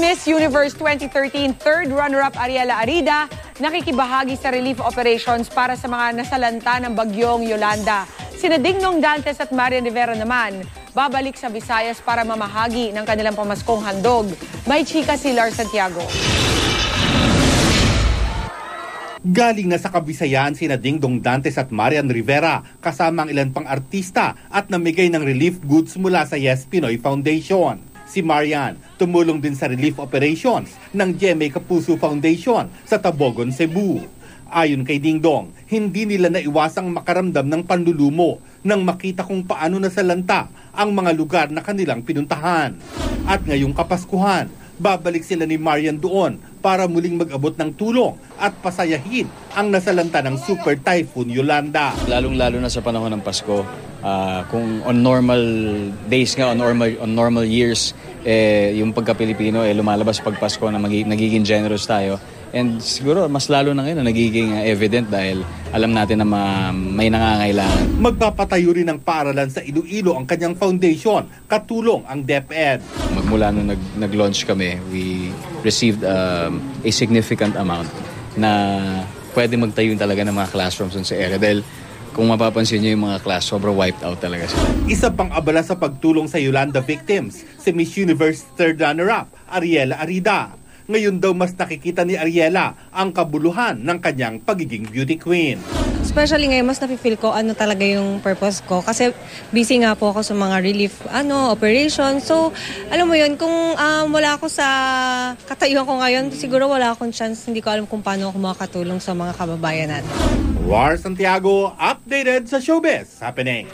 Miss Universe 2013 third runner-up Ariela Arida nakikibahagi sa relief operations para sa mga nasalanta ng bagyong Yolanda. Sina Dingnong Dantes at Marian Rivera naman babalik sa Visayas para mamahagi ng kanilang pamaskong handog. May chika si Lar Santiago. Galing na sa Kabisayan sina Dingnong Dantes at Marian Rivera kasama ang ilan pang artista at namigay ng relief goods mula sa Yes Pinoy Foundation. Si Marian tumulong din sa relief operations ng GMA Kapuso Foundation sa Tabogon, Cebu. Ayon kay Dingnong, hindi nila naiwasang makaramdam ng panlulumo nang makita kung paano nasalanta ang mga lugar na kanilang pinuntahan. At ngayong Kapaskuhan, babalik sila ni Marian doon para muling mag-abot ng tulong at pasayahin ang nasalanta ng Super Typhoon Yolanda. Lalong-lalo na sa panahon ng Pasko, kung on normal days nga, on normal years, yung pagka-Pilipino, lumalabas pag Pasko na nagiging generous tayo. And siguro mas lalo na ngayon na nagiging evident dahil alam natin na may nangangailangan. Magpapatayo rin ng paaralan sa Iloilo ang kanyang foundation, katulong ang DepEd. Magmula nung nag-launch kami, we received a significant amount na pwede magtayo talaga ng mga classrooms sa area. Dahil kung mapapansin nyo yung mga class, sobrang wiped out talaga sila. Isa pang abala sa pagtulong sa Yolanda victims, si Miss Universe third runner-up, Ariela Arida. Ngayon daw mas nakikita ni Ariela ang kabuluhan ng kanyang pagiging beauty queen. Especially ngayon, mas nafe-feel ko ano talaga yung purpose ko. Kasi busy nga po ako sa mga relief operation. So, alam mo yun, kung wala ako sa katayuan ko ngayon, siguro wala akong chance. Hindi ko alam kung paano ako makakatulong sa mga kababayan natin. Lar Santiago, updated sa Showbiz Happening.